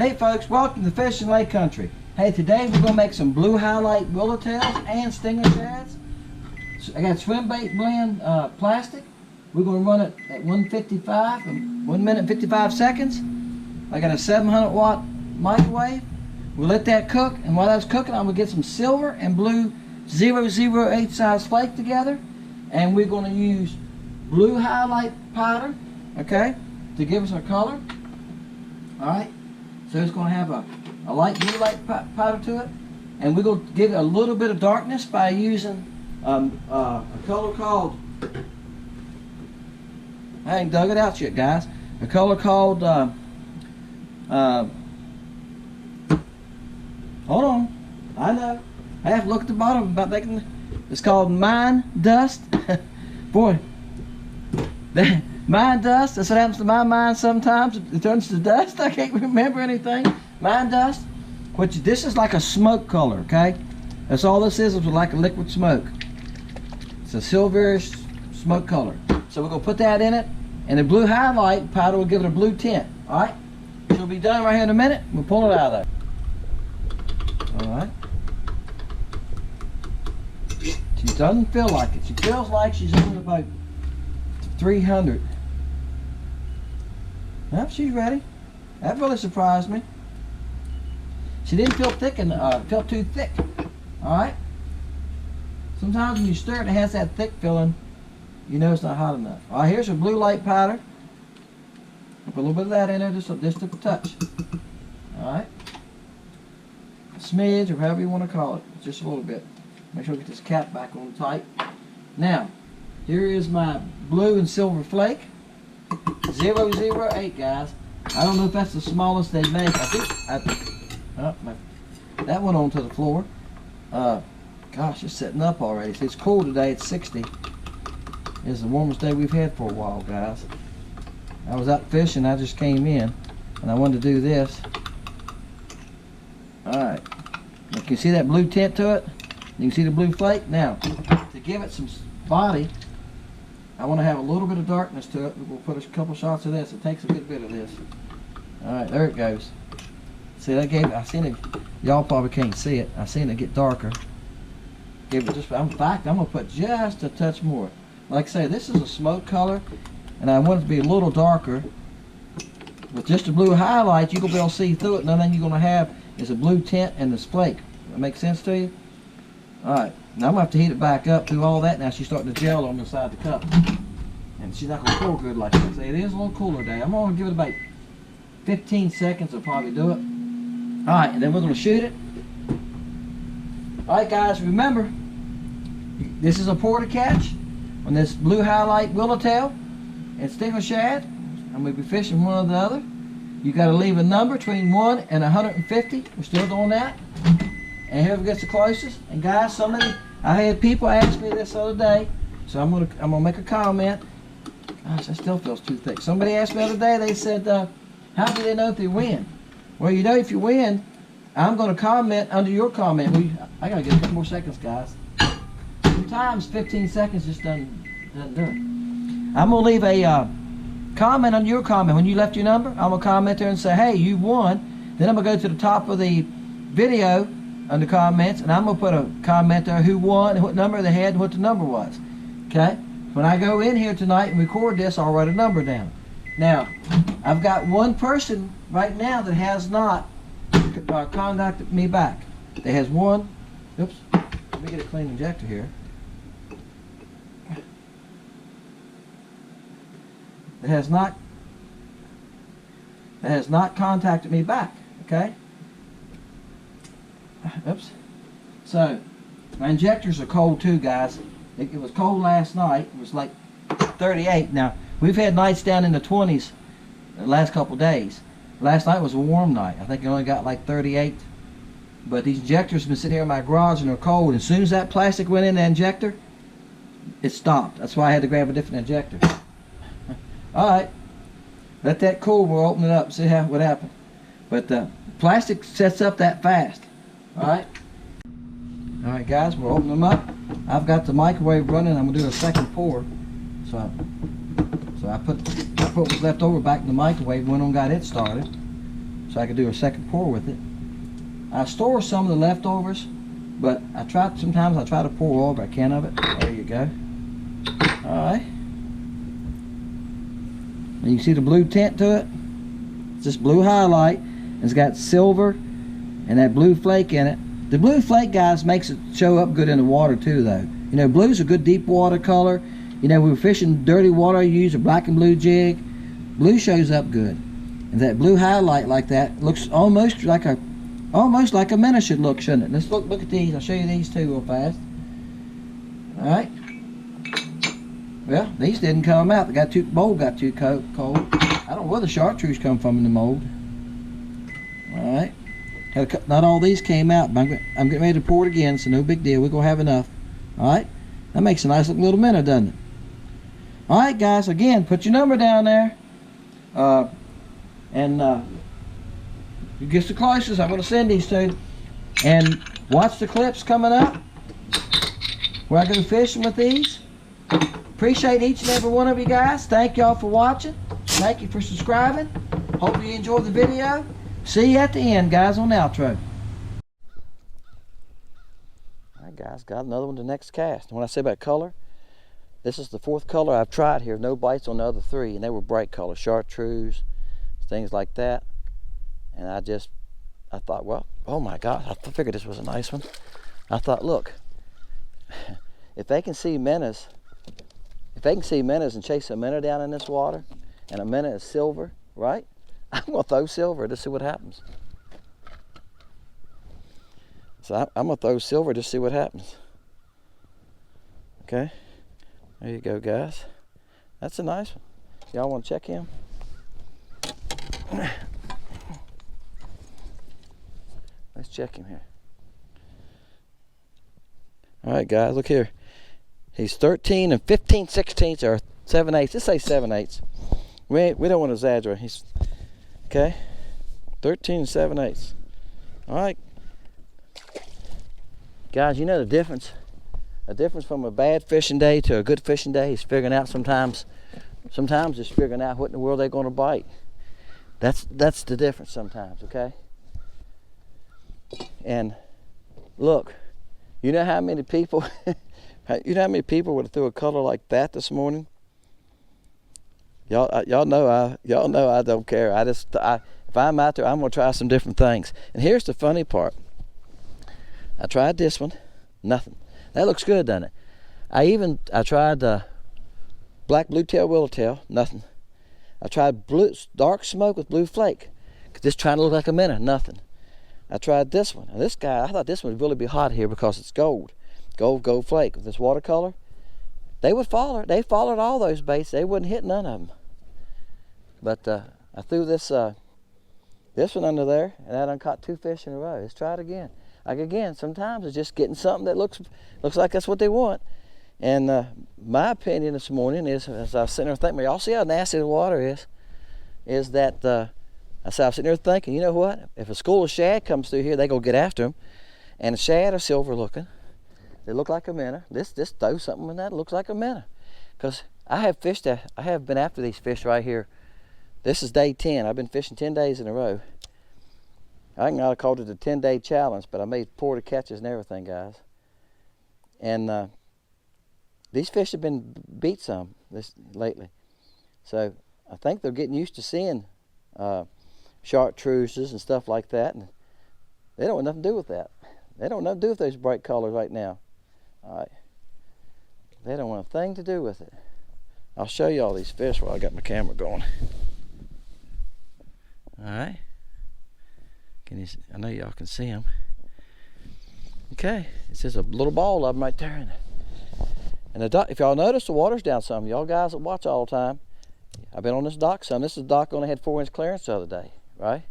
Hey folks, welcome to Fish and Lake Country. Hey, today we're gonna make some blue highlight willowtails and stinger shads. So I got swim bait blend plastic. We're gonna run it at 155, 1 minute 55 seconds. I got a 700 watt microwave. We'll let that cook, and while that's cooking, I'm gonna get some silver and blue 008 size flake together, and we're gonna use blue highlight powder, okay, to give us our color. All right. So it's going to have a light blue light powder to it, and we're going to give it a little bit of darkness by using a color called, I ain't dug it out yet, guys, a color called, hold on, I know, I have to look at the bottom about making, it's called Mine Dust. Boy, Mine dust, that's what happens to my mind sometimes. It turns to dust. I can't remember anything. Mine dust, which this is like a smoke color, okay? That's all this is like a liquid smoke. It's a silverish smoke color. So we're gonna put that in it, and the blue highlight powder will give it a blue tint, all right? She'll be done right here in a minute. We'll pull it out of there. All right. She doesn't feel like it. She feels like she's only about 300. Yep, she's ready. That really surprised me. She didn't feel thick and felt too thick. All right. Sometimes when you stir it, it has that thick feeling. You know it's not hot enough. All right, here's her blue light powder. Put a little bit of that in there, just a touch. All right. A smidge, or however you want to call it, just a little bit. Make sure we get this cap back on tight. Now, here is my blue and silver flake. 008, guys. I don't know if that's the smallest they make. I think that went onto the floor. Gosh, it's setting up already. See, it's cool today. It's 60. It's the warmest day we've had for a while, guys. I was out fishing. I just came in, and I wanted to do this. All right. You can see that blue tint to it. You can see the blue flake. Now, to give it some body, I want to have a little bit of darkness to it. We'll put a couple shots of this. It takes a good bit of this. Alright, there it goes. See, that gave, I seen it, y'all probably can't see it. I seen it get darker. Give it just, in fact, I'm going to put just a touch more. Like I say, this is a smoke color, and I want it to be a little darker. With just a blue highlight, you're going to be able to see through it, and then you're going to have is a blue tint and this flake. That make sense to you? Alright. Now I'm going to have to heat it back up through all that. Now she's starting to gel on the side of the cup. And she's not going to cool good like that. It is a little cooler day. I'm going to give it about 15 seconds to probably do it. Alright, and then we're going to shoot it. Alright guys, remember, this is a porter catch on this blue highlight willowtail and stinger shad. I'm going to be fishing one or the other. You got to leave a number between 1 and 150. We're still doing that. And whoever gets the closest. And guys, I had people ask me this the other day, so I'm gonna make a comment. Gosh, that still feels too thick. Somebody asked me the other day. They said, "How do they know if they win?" Well, you know, if you win, I'm gonna comment under your comment. I gotta get a couple more seconds, guys. Sometimes 15 seconds just doesn't do it. I'm gonna leave a comment on your comment when you left your number. I'm gonna comment there and say, "Hey, you won." Then I'm gonna go to the top of the video under comments, and I'm going to put a comment there who won, and what number they had, and what the number was. Okay? When I go in here tonight and record this, I'll write a number down. Now, I've got one person right now that has not contacted me back. That has one, oops, let me get a clean injector here. That has not contacted me back. Okay? Oops. So, my injectors are cold too, guys. It was cold last night. It was like 38. Now, we've had nights down in the 20s the last couple days. Last night was a warm night. I think it only got like 38. But these injectors have been sitting here in my garage and they're cold. As soon as that plastic went in the injector, it stopped. That's why I had to grab a different injector. Alright. Let that cool. We'll open it up and see what happened. But plastic sets up that fast. Alright. Alright guys, we'll open them up. I've got the microwave running. I'm going to do a second pour. So I put what's left over back in the microwave, went on got it started. so I could do a second pour with it. I store some of the leftovers, but sometimes I try to pour over a can of it. There you go. Alright. And you can see the blue tint to it. It's this blue highlight. It's got silver and that blue flake in it. The blue flake, guys, makes it show up good in the water too, though. You know, blue's a good deep water color. You know, we were fishing dirty water, you use a black and blue jig. Blue shows up good. And that blue highlight like that looks almost like a minnow should look, shouldn't it? Let's look at these. I'll show you these two real fast. Alright. Well, these didn't come out. The mold got too cold. I don't know where the chartreuse come from in the mold. Alright. Not all these came out, but I'm getting ready to pour it again, so no big deal. We're going to have enough. Alright. That makes a nice looking little minnow, doesn't it? Alright, guys. Again, put your number down there. You get the closest I'm going to send these to. And watch the clips coming up where I go fishing with these. Appreciate each and every one of you guys. Thank y'all for watching. Thank you for subscribing. Hope you enjoyed the video. See you at the end, guys, on the outro. Alright, guys, got another one, the next cast. And when I say about color, this is the fourth color I've tried here. No bites on the other three, and they were bright colors, chartreuse, things like that. And I thought, well, oh my God, I figured this was a nice one. I thought, look, if they can see minnows, and chase a minnow down in this water, and a minnow is silver, right? I'm gonna throw silver to see what happens. So I'm gonna throw silver to see what happens. Okay, there you go, guys. That's a nice one. Y'all wanna check him? Let's check him here. All right, guys, look here. He's 13 and 15/16 or 7/8. Let's say 7/8. We don't want to exaggerate. He's okay. 13 and 7/8. All right, guys. You know the difference. The difference from a bad fishing day to a good fishing day is figuring out sometimes just figuring out what in the world they're going to bite. That's the difference sometimes. Okay. And look, you know how many people would have threw a color like that this morning? Y'all know I don't care. If I'm out there, I'm gonna try some different things. And here's the funny part. I tried this one, nothing. That looks good, doesn't it? I tried the black bluetail willowtail, nothing. I tried dark smoke with blue flake, just trying to look like a minnow, nothing. I tried this one. And this guy, I thought this one would really be hot here because it's gold flake with this watercolor. They would follow. They followed all those baits. They wouldn't hit none of them. But I threw this one under there, and I done caught 2 fish in a row. Let's try it again. Like again, sometimes it's just getting something that looks like that's what they want. And my opinion this morning is, as I was sitting there thinking, y'all see how nasty the water is that. I was sitting there thinking, you know what? If a school of shad comes through here, they go get after them. And the shad are silver looking. They look like a minnow. This throw something in that looks like a minnow. Because I have been after these fish right here. This is day 10. I've been fishing 10 days in a row. I think I'd called it a 10-day challenge, but I made 40 catches and everything, guys. And these fish have been beat some lately. So I think they're getting used to seeing chartreuses and stuff like that, and they don't want nothing to do with that. They don't want nothing to do with those bright colors right now. All right, they don't want a thing to do with it. I'll show you all these fish while I got my camera going. All right, I know y'all can see them. Okay, it's just a little ball of them right there. And if y'all notice, the water's down some. Y'all guys that watch all the time, I've been on this dock some. This is the dock only had 4-inch clearance the other day, right?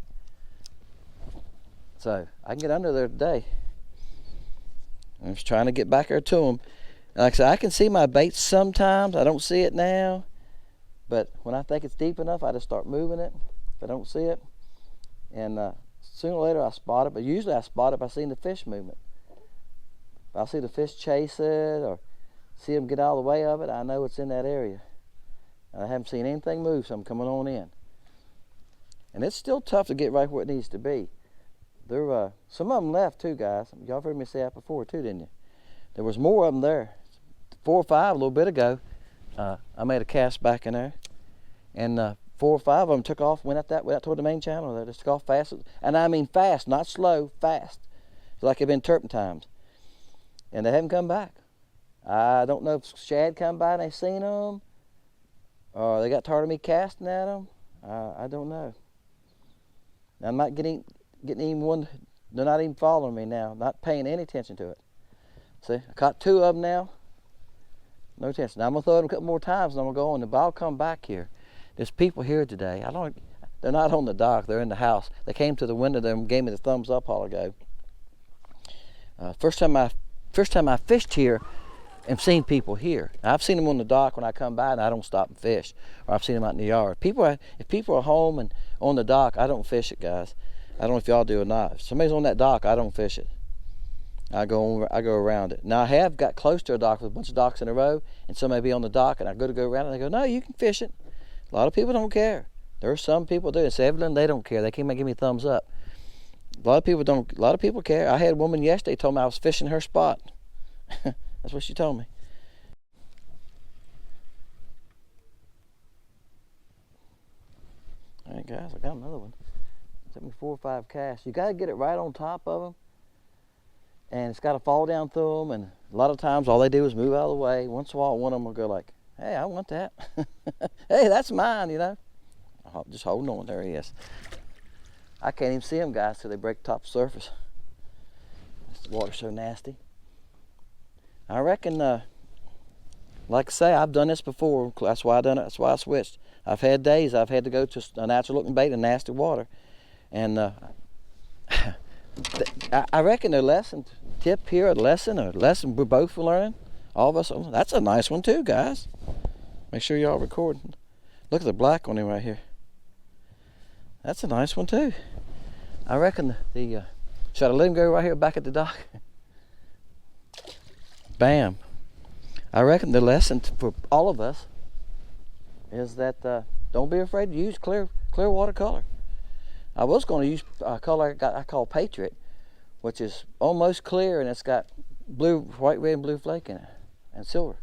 So I can get under there today. I'm just trying to get back there to them. Like I said, I can see my bait sometimes. I don't see it now, but when I think it's deep enough, I just start moving it. If I don't see it, and sooner or later I spot it. But usually I spot it by seeing the fish movement. If I see the fish chase it or see them get out of the way of it, I know it's in that area. I haven't seen anything move, so I'm coming on in. And it's still tough to get right where it needs to be. There, some of them left too, guys. Y'all heard me say that before too, didn't you? There was more of them there. 4 or 5 a little bit ago. I made a cast back in there, and 4 or 5 of them took off, went out toward the main channel. They just took off fast, and I mean fast, not slow, fast. It's like they've been turpentines, and they haven't come back. I don't know if Shad come by and they seen them, or they got tired of me casting at them. I don't know. I'm not getting even one. They're not even following me now. Not paying any attention to it. See, I caught 2 of them now. No attention. Now I'm gonna throw them a couple more times, and I'm gonna go on. But I'll come back here. There's people here today. They're not on the dock. They're in the house. They came to the window there and gave me the thumbs up a while ago. First time I fished here and seen people here. Now, I've seen them on the dock when I come by, and I don't stop and fish. Or I've seen them out in the yard. If people are home and on the dock, I don't fish it, guys. I don't know if y'all do or not. If somebody's on that dock, I don't fish it. I go around it. Now I have got close to a dock with a bunch of docks in a row, and somebody be on the dock, and I go around it, and they go, no, you can fish it. A lot of people don't care. There are some people do. It's Evelyn, they don't care. They came and give me a thumbs up. A lot of people don't. A lot of people care. I had a woman yesterday told me I was fishing her spot. That's what she told me. All right, guys, I got another one. It took me 4 or 5 casts. You got to get it right on top of them. And it's got to fall down through them, and a lot of times all they do is move out of the way. Once in a while, one of them will go like, hey, I want that. Hey, that's mine, you know. Just holding on. There he is. I can't even see them, guys, till they break the top surface. The water's so nasty. I reckon, like I say, I've done this before. That's why I done it. That's why I switched. I've had days I've had to go to a natural-looking bait in nasty water, and I reckon their lesson tip here, a lesson we're both learning. All of us. That's a nice one too, guys. Make sure y'all recording. Look at the black on him right here. That's a nice one too. I reckon should I let him go right here back at the dock? Bam. I reckon the lesson for all of us is that don't be afraid to use clear watercolor. I was going to use a color I call Patriot, which is almost clear, and it's got blue, white, red, and blue flake in it, and silver.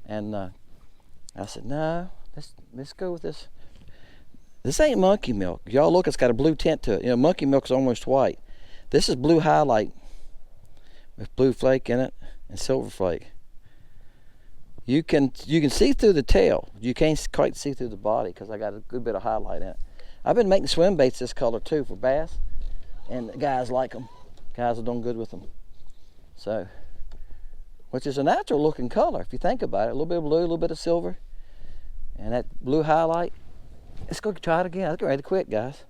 And I said, no, let's go with this. This ain't monkey milk. Y'all look, it's got a blue tint to it. You know, monkey milk is almost white. This is blue highlight with blue flake in it and silver flake. You can see through the tail. You can't quite see through the body because I got a good bit of highlight in it. I've been making swim baits this color too for bass, and the guys like them. Guys are doing good with them. So, which is a natural looking color if you think about it. A little bit of blue, a little bit of silver, and that blue highlight. Let's go try it again. I'm getting ready to quit, guys.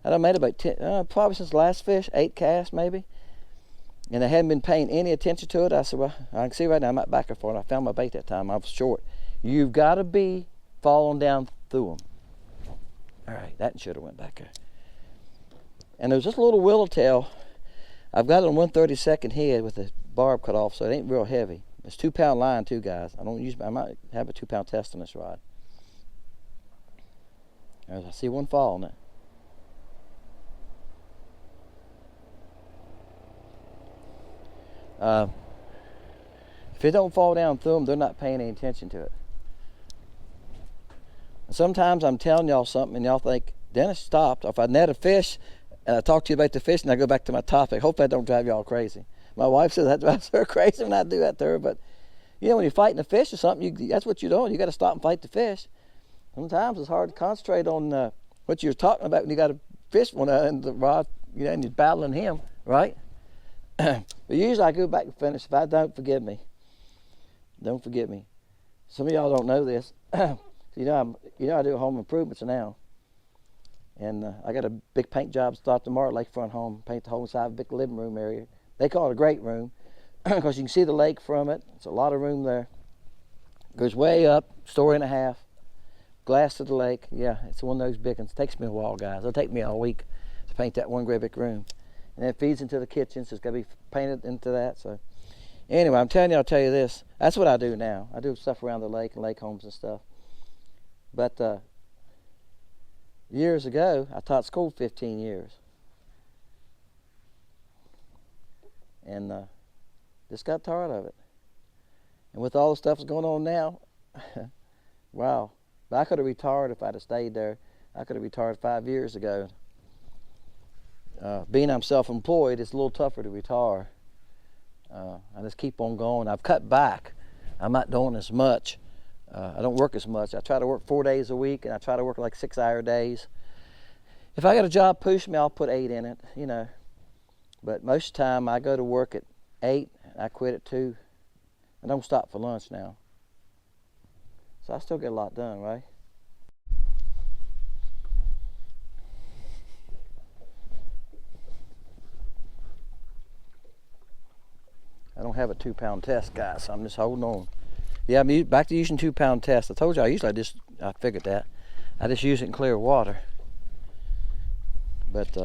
I done made about 10, probably since the last fish, 8 casts maybe. And I hadn't been paying any attention to it. I said, well, I can see right now I'm not back there for it. I found my bait that time. I was short. You've got to be falling down through them. All right, that should have went back there. And there's just a little willow tail. I've got it on 1/32 head with the barb cut off, so it ain't real heavy. It's 2-pound line too, guys. I might have a 2-pound test on this rod. I see one fall on it. If it don't fall down through them, they're not paying any attention to it. Sometimes I'm telling y'all something and y'all think, Dennis, stopped. Or if I net a fish and I talk to you about the fish and I go back to my topic, hope that don't drive y'all crazy. My wife says that drives her crazy when I do that to her, but you know, when you're fighting a fish or something, that's what you're doing. You got to stop and fight the fish. Sometimes it's hard to concentrate on what you're talking about when you got a fish one in the rod, you know, and you're battling him, right? But usually I go back and finish. If I don't, forgive me. Don't forget me. Some of y'all don't know this. You know I do home improvements now, and I got a big paint job start tomorrow at Lakefront Home. Paint the whole side of a big living room area. They call it a great room because you can see the lake from it. It's a lot of room there. Goes way up, 1.5 stories. Glass to the lake. Yeah, it's one of those big ones. It takes me a while, guys. It'll take me all week to paint that one great big room. And then it feeds into the kitchen, so it's got to be painted into that. So anyway, I'll tell you this. That's what I do now. I do stuff around the lake and lake homes and stuff. But years ago, I taught school 15 years. And just got tired of it. And with all the stuff that's going on now, wow. But I could have retired if I'd have stayed there. I could have retired 5 years ago. Being I'm self-employed, it's a little tougher to retire. I just keep on going. I've cut back. I'm not doing as much. I don't work as much. I try to work 4 days a week, and I try to work like 6-hour days. If I got a job push me, I'll put 8 in it, you know. But most of the time, I go to work at 8, I quit at 2. I don't stop for lunch now. So I still get a lot done, right? I don't have a 2-pound test, guys, so I'm just holding on. Yeah, I'm back to using 2-pound test. I told you I figured that. I just use it in clear water. But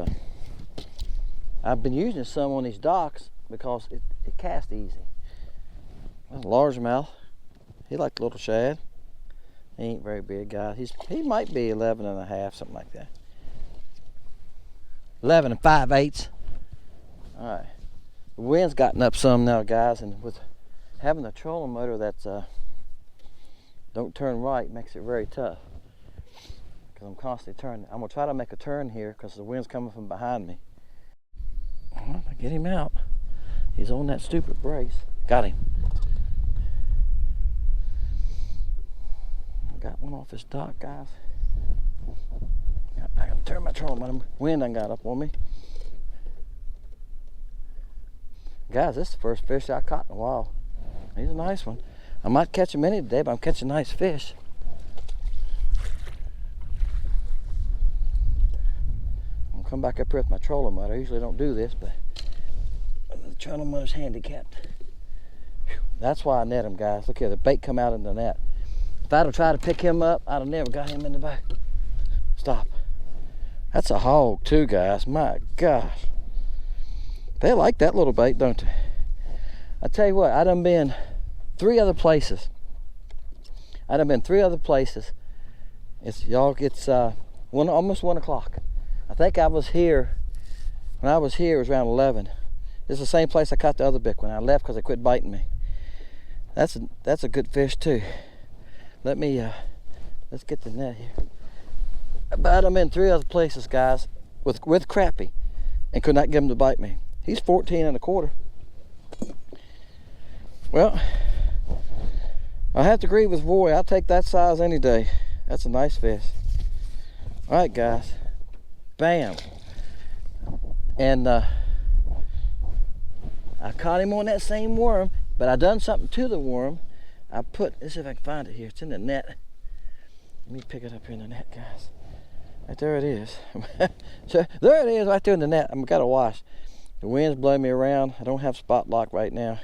I've been using some on these docks because it casts easy. Well, largemouth. He like little shad. He ain't very big, guys. He might be 11 and a half, something like that. 11 and 5/8. All right. The wind's gotten up some now, guys, and with having a trolling motor that's don't turn right makes it very tough. Because I'm constantly turning. I'm gonna try to make a turn here because the wind's coming from behind me. Well, I get him out. He's on that stupid brace. Got him. I got one off this dock, guys. I gotta turn my trolling motor. Wind done got up on me. Guys, this is the first fish I caught in a while. He's a nice one. I might catch him any today, but I'm catching nice fish. I'm gonna come back up here with my trolling motor. I usually don't do this, but the trolling motor's handicapped. Whew. That's why I net him, guys. Look here, the bait come out in the net. If I'd have tried to pick him up, I'd have never got him in the boat. Stop. That's a hog too, guys. My gosh. They like that little bait, don't they? I tell you what, I done been 3 other places. It's almost 1 o'clock. I think I was here, when I was here it was around 11. This is the same place I caught the other big one. I left because they quit biting me. That's a good fish too. Let me, let's get the net here. But I'm in 3 other places, guys, with crappie, and could not get him to bite me. He's 14 1/4. Well, I have to agree with Roy. I'll take that size any day. That's a nice fish. All right, guys. Bam. And I caught him on that same worm, but I done something to the worm. Let's see if I can find it here. It's in the net. Let me pick it up here in the net, guys. Right there it is. So there it is, right there in the net. I've got to wash. The wind's blowing me around. I don't have spot lock right now.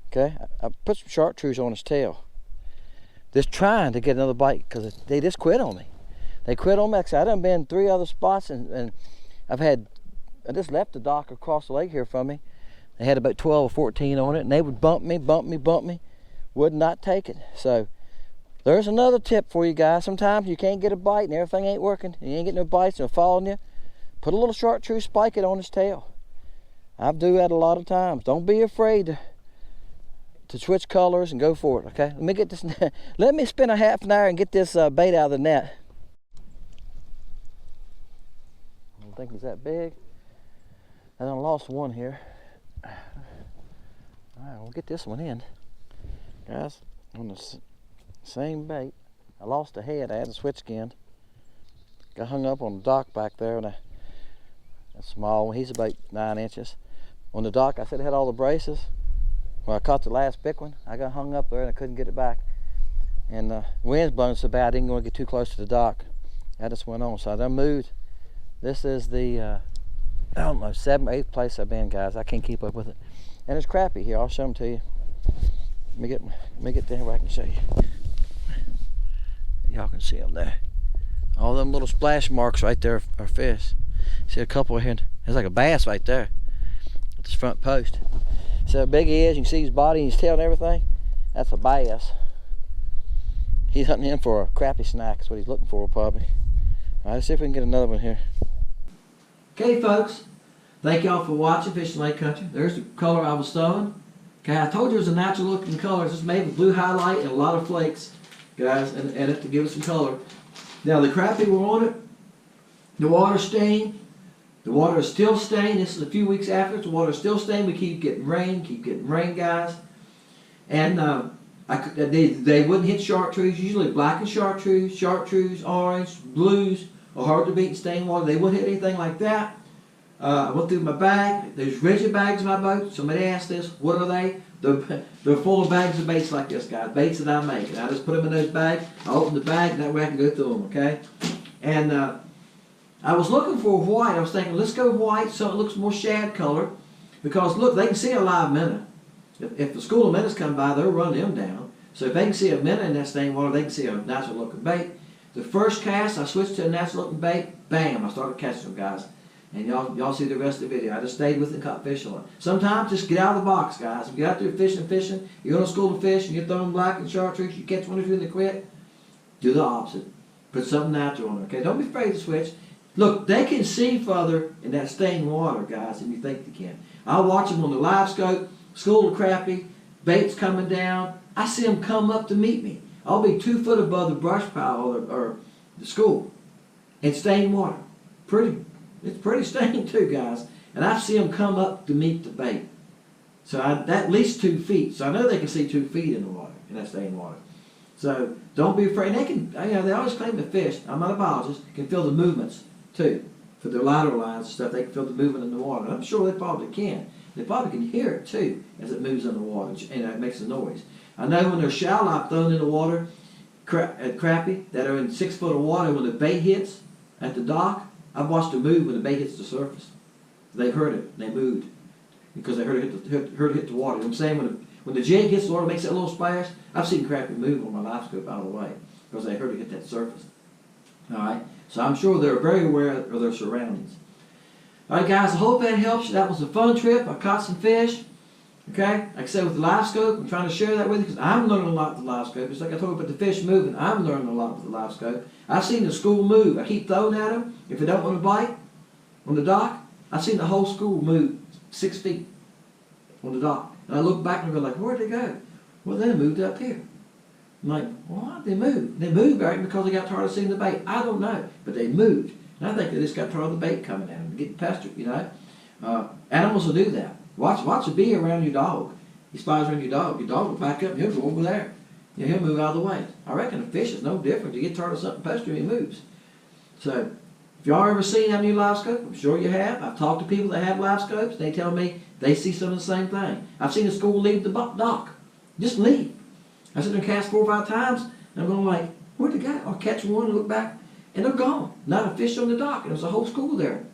Okay, I put some chartreuse on his tail. Just trying to get another bite because they just quit on me. They quit on me. Like I said, I done been 3 other spots and I just left the dock across the lake here from me. They had about 12 or 14 on it, and they would bump me, would not take it. So there's another tip for you guys. Sometimes you can't get a bite and everything ain't working, and you ain't getting no bites and they're following you. Put a little chartreuse, spike it on his tail. I do that a lot of times. Don't be afraid to switch colors and go for it, okay? Let me get this, let me spend a half an hour and get this bait out of the net. I don't think it's that big. I done lost one here. All right, we'll get this one in. Guys, on the same bait. I lost the head, I had to switch again. Got hung up on the dock back there, and a small one. He's about 9 inches. On the dock, I said I had all the braces. When I caught the last big one, I got hung up there and I couldn't get it back. And the wind's blowing so bad, I didn't want to get too close to the dock. I just went on, so I done moved. This is the, I don't know, 7th or 8th place I've been, guys. I can't keep up with it. And there's crappie here, I'll show them to you. Let me get there where I can show you. Y'all can see them there. All them little splash marks right there are fish. See a couple here. There's like a bass right there at this front post. See how big he is? You can see his body and his tail and everything. That's a bass. He's hunting him for a crappie snack. That's what he's looking for, probably. Alright, let's see if we can get another one here. Okay, folks. Thank y'all for watching Fishing Lake Country. There's the color I was throwing. Okay, I told you it was a natural looking color. It's just made with blue highlight and a lot of flakes, guys, and it to give it some color. Now the crappie were on it. The water stained. The water is still stained. This is a few weeks after. The water is still stained. We keep getting rain, guys. And they wouldn't hit chartreuse. Usually black and chartreuse, orange, blues are hard to beat in stained water. They wouldn't hit anything like that. I went through my bag. There's rigid bags in my boat. Somebody asked this, what are they? They're full of bags of baits like this, guys. Baits that I make. And I just put them in those bags. I open the bag, and that way I can go through them, okay? And I was looking for white. I was thinking, let's go white so it looks more shad color. Because, look, they can see a live minnow. If the school of minnows come by, they'll run them down. So if they can see a minnow in that stained water, they can see a natural looking bait. The first cast, I switched to a natural looking bait. Bam, I started catching them, guys. And y'all see the rest of the video. I just stayed with it and caught fish on it. Sometimes just get out of the box, guys. If you get out there fishing, you're on a school of fish and you're throwing black and chartreuse, you catch one or two and they quit, do the opposite. Put something natural on it, okay? Don't be afraid to switch. Look, they can see further in that stained water, guys, than you think they can. I'll watch them on the live scope, school of crappie, baits coming down. I see them come up to meet me. I'll be 2 foot above the brush pile or the school in stained water. It's pretty stained too, guys. And I see them come up to meet the bait. So at least 2 feet. So I know they can see 2 feet in the water, in that stained water. So don't be afraid. They can, they always claim the fish, I'm not a biologist, can feel the movements too. For their lateral lines and stuff, they can feel the movement in the water. And I'm sure they probably can. They probably can hear it too as it moves in the water and it makes a noise. I know when there's shallop thrown in the water, crappie that are in 6 foot of water, when the bait hits at the dock, I've watched them move when the bait hits the surface. They heard it. They moved because they heard it hit the water. You know what I'm saying? When the jig hits the water, makes that little splash. I've seen crappie move on my live scope out of the way because they heard it hit that surface. All right. So I'm sure they're very aware of their surroundings. All right, guys. I hope that helps you. That was a fun trip. I caught some fish. Okay. Like I said, with the live scope, I'm trying to share that with you because I'm learning a lot with the live scope. It's like I told you about the fish moving. I'm learning a lot with the live scope. I've seen the school move. I keep throwing at them. If they don't want to bite on the dock, I've seen the whole school move 6 feet on the dock. And I look back and I go like, where'd they go? Well, they moved up here. I'm like, why'd they move? They moved right because they got tired of seeing the bait. I don't know, but they moved. And I think they just got tired of the bait coming at them, getting pestered, you know. Animals will do that. Watch a bee around your dog. He spies around your dog will back up and he'll go over there. You know, he'll move out of the way. I reckon a fish is no different. You get tired of something pestering, he moves. So, if y'all ever seen that new live scope, I'm sure you have. I've talked to people that have live scopes. They tell me they see some of the same thing. I've seen a school leave the dock. Just leave. I sit there and cast 4 or 5 times, and I'm going like, where'd they go? I'll catch one and look back, and they're gone. Not a fish on the dock. And there's a whole school there.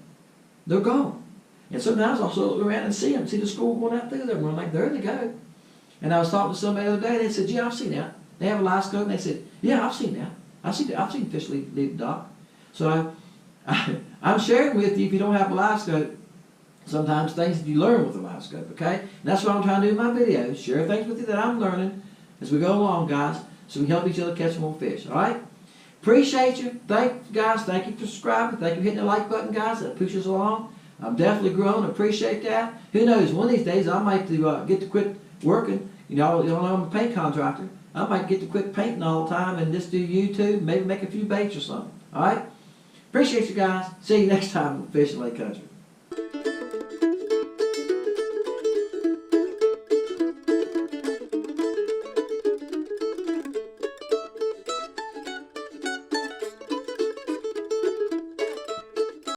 They're gone. And sometimes I'll look around and see them. See the school going out through there. And I'm like, there they go. And I was talking to somebody the other day. They said, yeah, I've seen that. They have a live scope. And they said, yeah, I've seen that. I've seen fish leave the dock. So I'm sharing with you, if you don't have a live scope, sometimes things that you learn with a live scope, okay? And that's what I'm trying to do in my videos. Share things with you that I'm learning as we go along, guys, so we help each other catch more fish, all right? Appreciate you. Thanks, guys. Thank you for subscribing. Thank you for hitting the like button, guys. That pushes along. I'm definitely growing. Appreciate that. Who knows? One of these days I might get to quit working. You know I'm a paint contractor. I might get to quit painting all the time and just do YouTube, maybe make a few baits or something. All right? Appreciate you guys. See you next time on Fishing Lake Country.